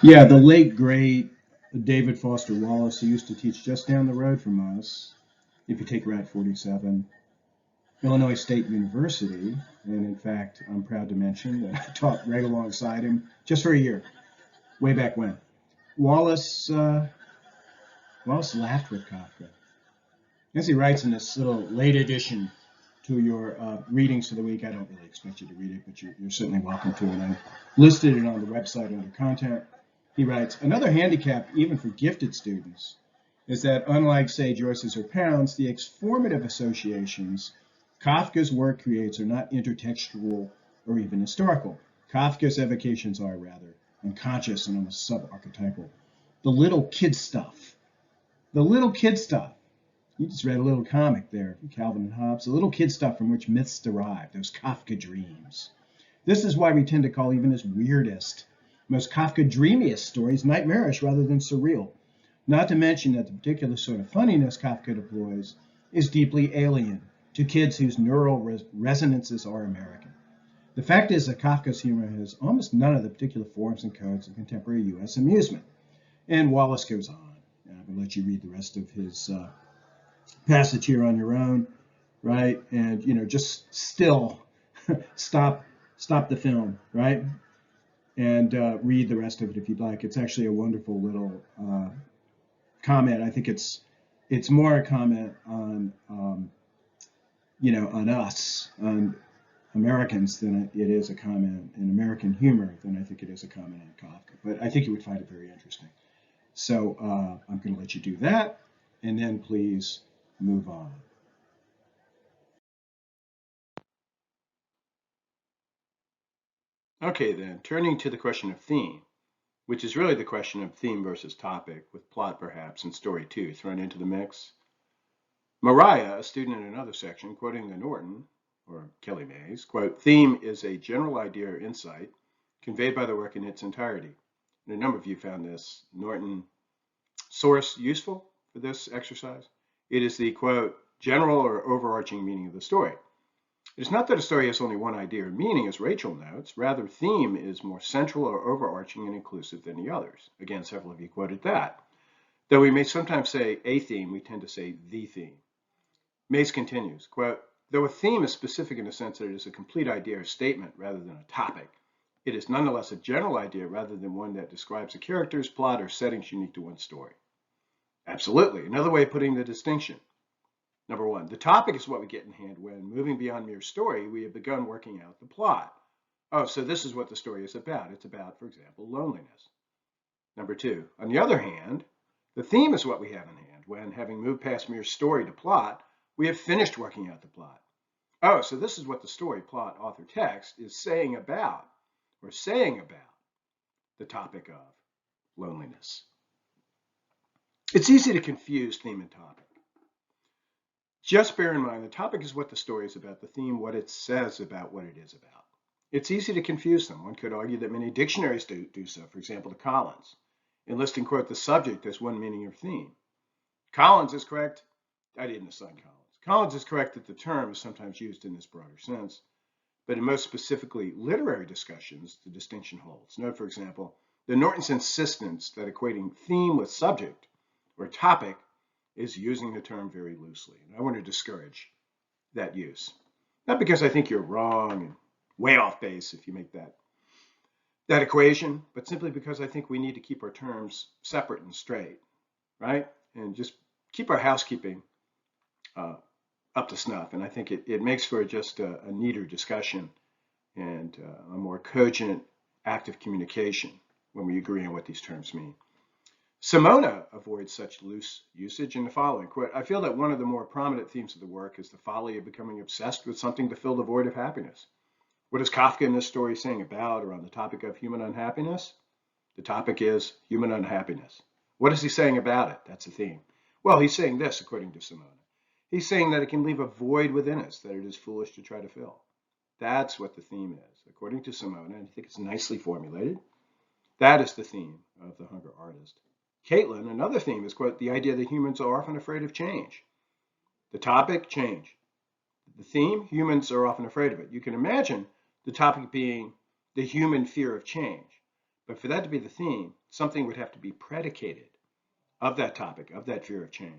Yeah, the late great David Foster Wallace, who used to teach just down the road from us, if you take Route 47, Illinois State University. And in fact, I'm proud to mention that I taught right alongside him just for a year, way back when. Wallace laughed with Kafka. As he writes in this little late edition to your readings for the week, I don't really expect you to read it, but you're certainly welcome to. And I listed it on the website under content. He writes, another handicap, even for gifted students, is that unlike, say, Joyce's or Pound's, the exformative associations Kafka's work creates are not intertextual or even historical. Kafka's evocations are, rather, unconscious and almost sub-archetypal. The little kid stuff. The little kid stuff. You just read a little comic there from Calvin and Hobbes. The little kid stuff from which myths derive, those Kafka dreams. This is why we tend to call even his weirdest, most Kafka dreamiest stories nightmarish rather than surreal. Not to mention that the particular sort of funniness Kafka deploys is deeply alien to kids whose neural resonances are American. The fact is that Kafka's humor has almost none of the particular forms and codes of contemporary U.S. amusement. And Wallace goes on. I'm going to let you read the rest of his passage here on your own, right? And, just still stop the film, right? And read the rest of it if you'd like. It's actually a wonderful little comment. I think it's more a comment on, on us, on Americans, than it is a comment in American humor than I think it is a comment on Kafka. But I think you would find it very interesting. So I'm going to let you do that, and then please move on. Okay, then, turning to the question of theme, which is really the question of theme versus topic, with plot perhaps and story too thrown into the mix. Mariah, a student in another section, quoting the Norton, or Kelly Mays, quote, theme is a general idea or insight conveyed by the work in its entirety. And a number of you found this Norton source useful for this exercise. It is the, quote, general or overarching meaning of the story. It is not that a story has only one idea or meaning, as Rachel notes. Rather, theme is more central or overarching and inclusive than the others. Again, several of you quoted that. Though we may sometimes say a theme, we tend to say the theme. Mace continues, quote, though a theme is specific in the sense that it is a complete idea or statement rather than a topic, it is nonetheless a general idea rather than one that describes a character's plot or settings unique to one story. Absolutely. Another way of putting the distinction. Number one, the topic is what we get in hand when, moving beyond mere story, we have begun working out the plot. Oh, so this is what the story is about. It's about, for example, loneliness. Number two, on the other hand, the theme is what we have in hand when, having moved past mere story to plot, we have finished working out the plot. Oh, so this is what the story, plot, author, text is saying about the topic of loneliness. It's easy to confuse theme and topic. Just bear in mind, the topic is what the story is about, the theme, what it says about what it is about. It's easy to confuse them. One could argue that many dictionaries do so, for example, the Collins, enlisting, quote, the subject as one meaning or theme. Collins is correct. I didn't assign Collins. Collins is correct that the term is sometimes used in this broader sense, but in most specifically literary discussions, the distinction holds. Note, for example, the Norton's insistence that equating theme with subject or topic is using the term very loosely. And I want to discourage that use. Not because I think you're wrong and way off base if you make that equation, but simply because I think we need to keep our terms separate and straight, right? And just keep our housekeeping up to snuff. And I think it makes for just a neater discussion and a more cogent, active communication when we agree on what these terms mean. Simona avoids such loose usage in the following quote, I feel that one of the more prominent themes of the work is the folly of becoming obsessed with something to fill the void of happiness. What is Kafka in this story saying about or on the topic of human unhappiness? The topic is human unhappiness. What is he saying about it? That's the theme. Well, he's saying this, according to Simona. He's saying that it can leave a void within us that it is foolish to try to fill. That's what the theme is, according to Simona, and I think it's nicely formulated. That is the theme of The Hunger Artist. Caitlin, another theme is, quote, the idea that humans are often afraid of change. The topic, change. The theme, humans are often afraid of it. You can imagine the topic being the human fear of change. But for that to be the theme, something would have to be predicated of that topic, of that fear of change.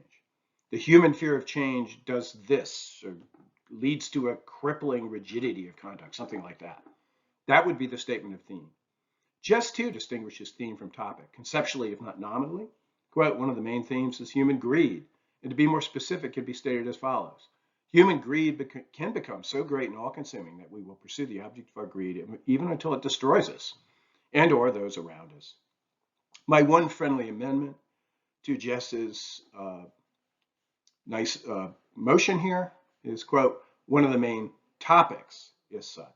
The human fear of change does this, or leads to a crippling rigidity of conduct, something like that. That would be the statement of theme. Just to distinguish his theme from topic, conceptually, if not nominally, quote, one of the main themes is human greed. And to be more specific, can be stated as follows. Human greed can become so great and all-consuming that we will pursue the object of our greed even until it destroys us and or those around us. My one friendly amendment to Jess's nice motion here is, quote, one of the main topics is such.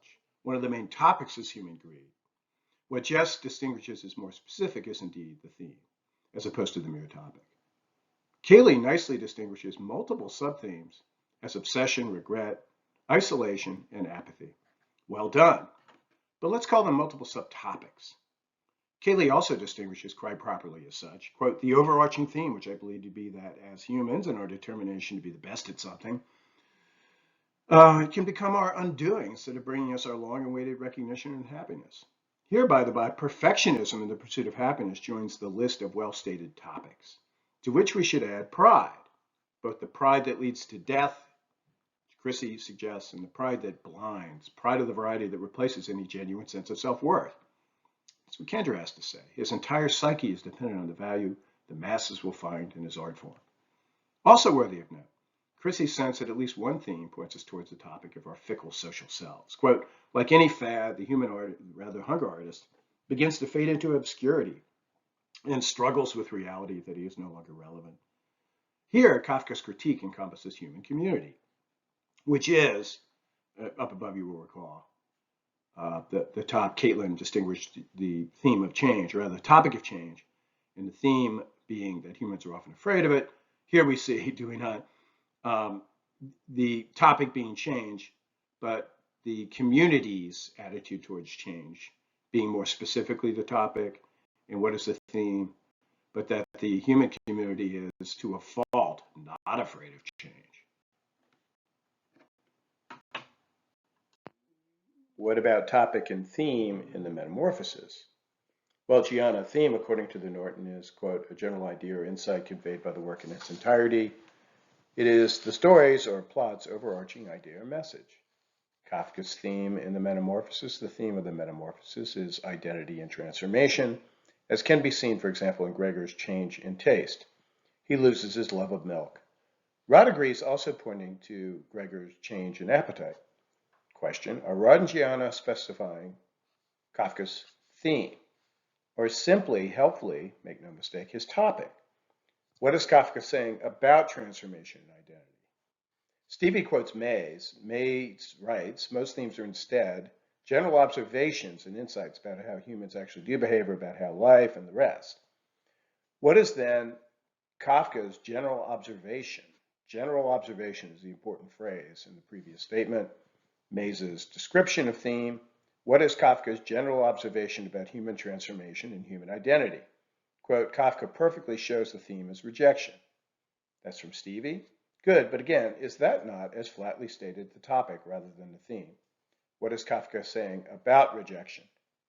One of the main topics is human greed. What Jess distinguishes as more specific is indeed the theme, as opposed to the mere topic. Kaylee nicely distinguishes multiple subthemes as obsession, regret, isolation, and apathy. Well done. But let's call them multiple subtopics. Kaylee also distinguishes quite properly as such, quote, the overarching theme, which I believe to be that as humans and our determination to be the best at something, it can become our undoing instead of bringing us our long-awaited recognition and happiness. Here, by the by, perfectionism in the pursuit of happiness joins the list of well-stated topics, to which we should add pride, both the pride that leads to death, Chrissy suggests, and the pride that blinds, pride of the variety that replaces any genuine sense of self-worth. That's what Kendra has to say. His entire psyche is dependent on the value the masses will find in his art form. Also worthy of note, Chrissy's sense that at least one theme points us towards the topic of our fickle social selves. Quote, like any fad, the hunger artist begins to fade into obscurity and struggles with reality that he is no longer relevant. Here, Kafka's critique encompasses human community, which is, up above you will recall, the top, Caitlin distinguished the theme of change, or rather the topic of change, and the theme being that humans are often afraid of it. Here we see, do we not, the topic being change, but the community's attitude towards change being more specifically the topic, and what is the theme, but that the human community is to a fault not afraid of change. What about topic and theme in the Metamorphoses? Well, Gianna, theme, according to the Norton, is, quote, a general idea or insight conveyed by the work in its entirety. It is the story's or plot's overarching idea or message. Kafka's theme in the Metamorphoses, the theme of the Metamorphoses, is identity and transformation, as can be seen, for example, in Gregor's change in taste. He loses his love of milk. Rod agrees, also pointing to Gregor's change in appetite. Question, are Rod and Gianna specifying Kafka's theme, or simply, helpfully, make no mistake, his topic? What is Kafka saying about transformation and identity? Stevie quotes Mays. Mays writes, most themes are instead general observations and insights about how humans actually do behave, or about how life and the rest. What is then Kafka's general observation? General observation is the important phrase in the previous statement. Mays's description of theme. What is Kafka's general observation about human transformation and human identity? Quote, Kafka perfectly shows the theme as rejection. That's from Stevie. Good, but again, is that not, as flatly stated, the topic rather than the theme? What is Kafka saying about rejection?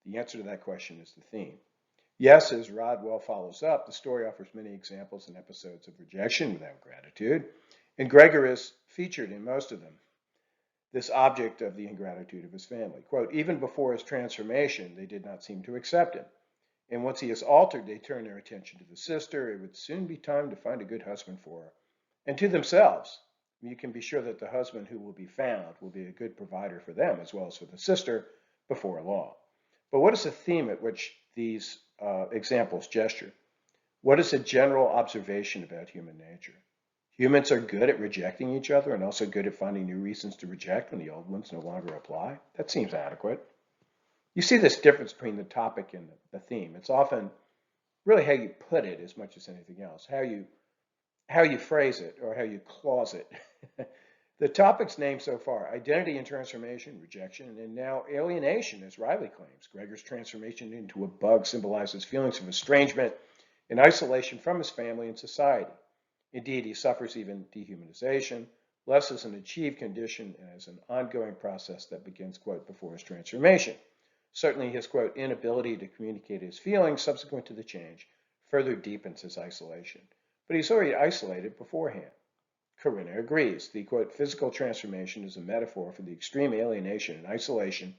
The answer to that question is the theme. Yes, as Rodwell follows up, the story offers many examples and episodes of rejection without gratitude, and Gregor is featured in most of them, this object of the ingratitude of his family. Quote, even before his transformation, they did not seem to accept him. And once he is altered, they turn their attention to the sister. It would soon be time to find a good husband for her. And to themselves. You can be sure that the husband who will be found will be a good provider for them as well as for the sister before long. But what is the theme at which these examples gesture? What is a general observation about human nature? Humans are good at rejecting each other and also good at finding new reasons to reject when the old ones no longer apply. That seems adequate. You see this difference between the topic and the theme. It's often really how you put it as much as anything else, how you phrase it or how you clause it. The topics named so far: identity and transformation, rejection, and now alienation, as Riley claims. Gregor's transformation into a bug symbolizes feelings of estrangement and isolation from his family and society. Indeed, he suffers even dehumanization, less as an achieved condition and as an ongoing process that begins, quote, before his transformation. Certainly, his, quote, inability to communicate his feelings subsequent to the change further deepens his isolation. But he's already isolated beforehand. Corinna agrees. The, quote, physical transformation is a metaphor for the extreme alienation and isolation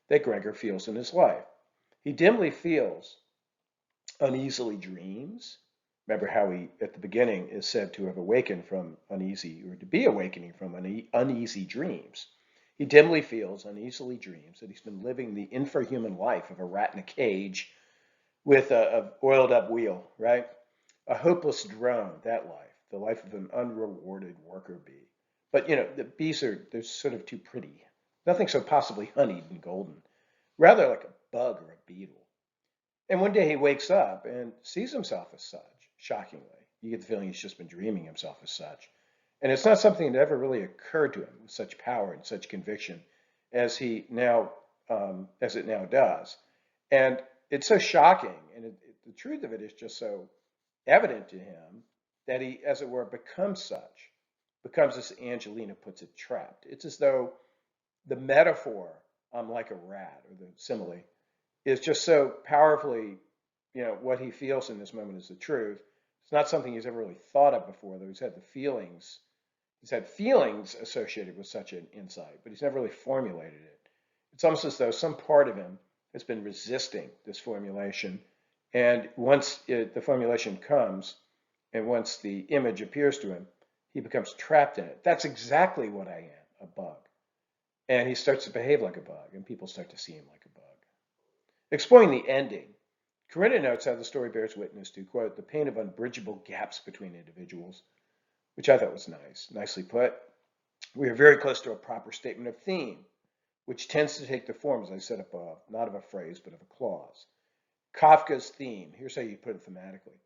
that Gregor feels in his life. He dimly feels, uneasily dreams. Remember how he, at the beginning, is said to have awakened from uneasy, or to be awakening from uneasy dreams. He dimly feels, uneasily dreams, that he's been living the infrahuman life of a rat in a cage with a oiled up wheel, right? A hopeless drone, that life, the life of an unrewarded worker bee. But the bees they're sort of too pretty. Nothing so possibly honeyed and golden. Rather like a bug or a beetle. And one day he wakes up and sees himself as such, shockingly. You get the feeling he's just been dreaming himself as such. And it's not something that ever really occurred to him with such power and such conviction as as it now does. And it's so shocking, and the truth of it is just so evident to him that he, as it were, becomes such, becomes, as Angelina puts it, trapped. It's as though the metaphor, I'm like a rat, or the simile, is just so powerfully, what he feels in this moment is the truth. It's not something he's ever really thought of before, though he's had the feelings. He's had feelings associated with such an insight, but he's never really formulated it. It's almost as though some part of him has been resisting this formulation. And once the formulation comes, and once the image appears to him, he becomes trapped in it. That's exactly what I am, a bug. And he starts to behave like a bug, and people start to see him like a bug. Exploring the ending, Corinna notes how the story bears witness to, quote, the pain of unbridgeable gaps between individuals, which I thought was nice, nicely put. We are very close to a proper statement of theme, which tends to take the form, as I said above, not of a phrase, but of a clause. Kafka's theme, here's how you put it thematically.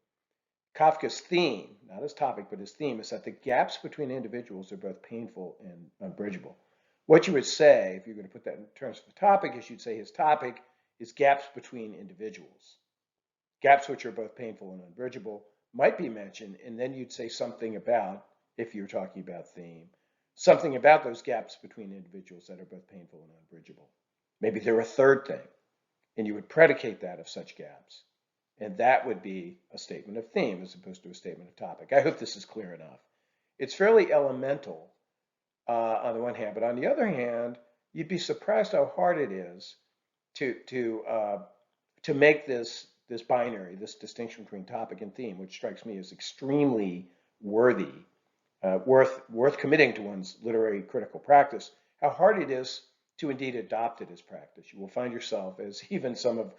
Kafka's theme, not his topic, but his theme, is that the gaps between individuals are both painful and unbridgeable. What you would say, if you're going to put that in terms of the topic, is you'd say his topic is gaps between individuals. Gaps which are both painful and unbridgeable might be mentioned, and then you'd say something about, if you're talking about theme, something about those gaps between individuals that are both painful and unbridgeable. Maybe they're a third thing, and you would predicate that of such gaps. And that would be a statement of theme as opposed to a statement of topic. I hope this is clear enough. It's fairly elemental on the one hand, but on the other hand, you'd be surprised how hard it is to to uh, to make this binary, this distinction between topic and theme, which strikes me as extremely worthy, worth committing to one's literary critical practice. How hard it is to indeed adopt it as practice. You will find yourself, as even some of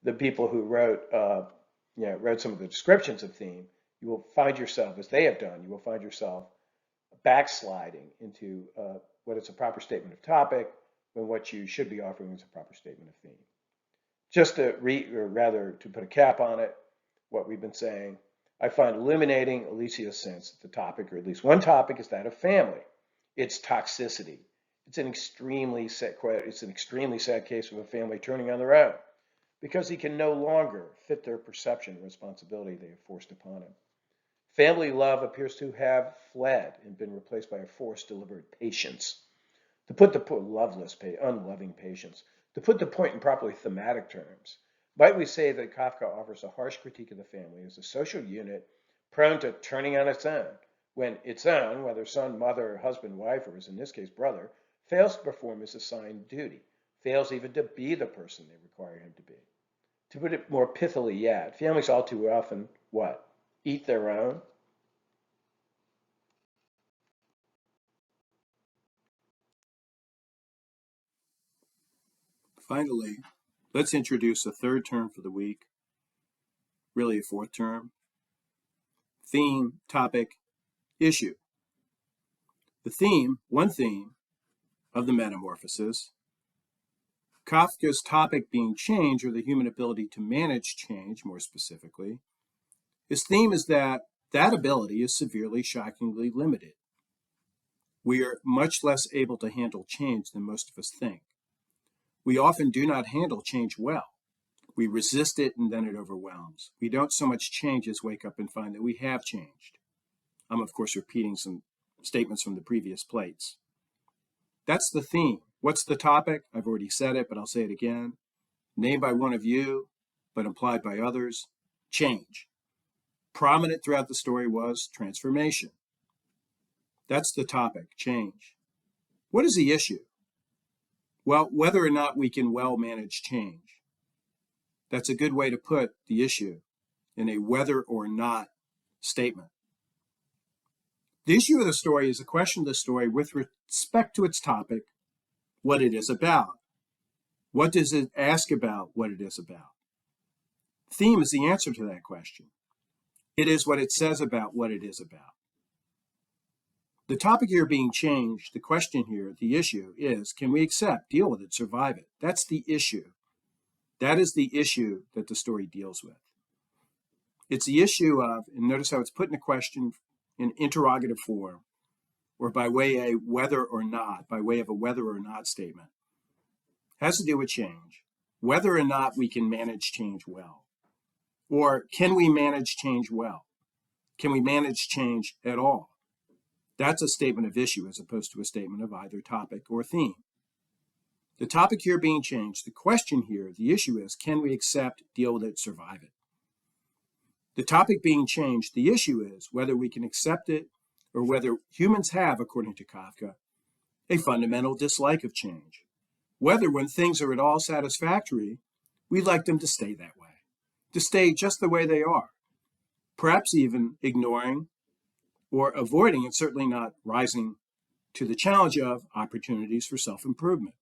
the people who wrote some of the descriptions of theme, you will find yourself, as they have done, you will find yourself backsliding into what is a proper statement of topic when what you should be offering is a proper statement of theme. Just to or rather to put a cap on it, what we've been saying, I find illuminating Alicia's sense that the topic, or at least one topic, is that of family. It's toxicity. It's an extremely sad case of a family turning on their own because he can no longer fit their perception and responsibility they have forced upon him. Family love appears to have fled and been replaced by a forced, deliberate patience. To put the unloving patience. To put the point in properly thematic terms, might we say that Kafka offers a harsh critique of the family as a social unit prone to turning on its own, when its own, whether son, mother, husband, wife, or as in this case brother, fails to perform his assigned duty, fails even to be the person they require him to be. To put it more pithily yet, families all too often, what? Eat their own? Finally, let's introduce a third term for the week, really a fourth term. theme, topic, issue. The theme, one theme of the metamorphosis, Kafka's topic being change, or the human ability to manage change, more specifically, his theme is that ability is severely, shockingly limited. We are much less able to handle change than most of us think. We often do not handle change well. We resist it and then it overwhelms. We don't so much change as wake up and find that we have changed. I'm, of course, repeating some statements from the previous plates. That's the theme. What's the topic? I've already said it, but I'll say it again. Named by one of you, but implied by others, change. Prominent throughout the story was transformation. That's the topic, change. What is the issue? Well, whether or not we can well manage change. That's a good way to put the issue in a whether or not statement. The issue of the story is a question of the story with respect to its topic, what it is about. What does it ask about what it is about? Theme is the answer to that question. It is what it says about what it is about. The topic here being changed, the question here, the issue is, can we accept, deal with it, survive it? That's the issue. That is the issue that the story deals with. It's the issue of, and notice how it's put in a question in interrogative form, or by way of a whether or not, by way of a whether or not statement. Has to do with change. Whether or not we can manage change well. Or can we manage change well? Can we manage change at all? That's a statement of issue as opposed to a statement of either topic or theme. The topic here being changed, the question here, the issue is, can we accept, deal with it, survive it? The topic being changed, the issue is whether we can accept it or whether humans have, according to Kafka, a fundamental dislike of change. Whether when things are at all satisfactory, we'd like them to stay that way, to stay just the way they are, perhaps even ignoring or avoiding and certainly not rising to the challenge of opportunities for self-improvement.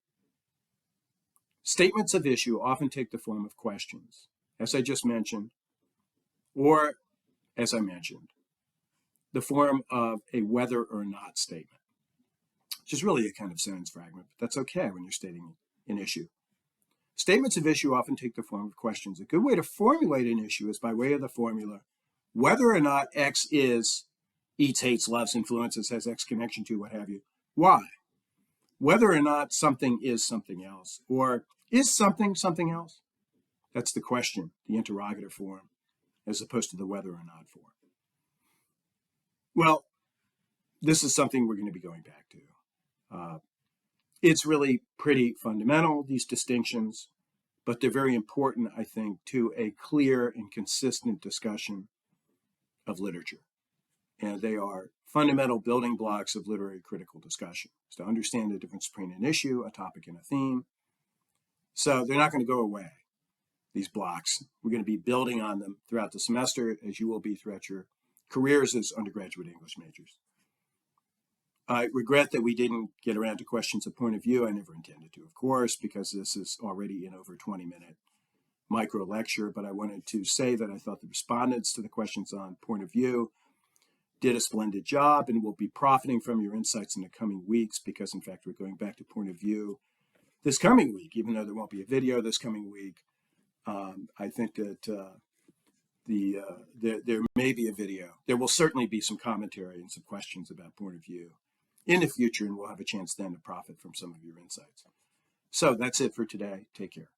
Statements of issue often take the form of questions, as I just mentioned, or, as I mentioned, the form of a whether or not statement, which is really a kind of sentence fragment, but that's okay when you're stating an issue. Statements of issue often take the form of questions. A good way to formulate an issue is by way of the formula, whether or not X is, eats, hates, loves, influences, has X connection to, what have you. Why? Whether or not something is something else, or is something something else? That's the question, the interrogative form, as opposed to the whether or not form. Well, this is something we're going to be going back to. It's really pretty fundamental, these distinctions, but they're very important, I think, to a clear and consistent discussion of literature. And they are fundamental building blocks of literary critical discussion. It's to understand the difference between an issue, a topic, and a theme. So they're not going to go away, these blocks. We're going to be building on them throughout the semester, as you will be throughout your careers as undergraduate English majors. I regret that we didn't get around to questions of point of view. I never intended to, of course, because this is already an over 20-minute micro lecture, but I wanted to say that I thought the respondents to the questions on point of view did a splendid job and will be profiting from your insights in the coming weeks, because in fact, we're going back to point of view this coming week, even though there won't be a video this coming week. I think that there may be a video. There will certainly be some commentary and some questions about point of view in the future, and we'll have a chance then to profit from some of your insights. So that's it for today. Take care.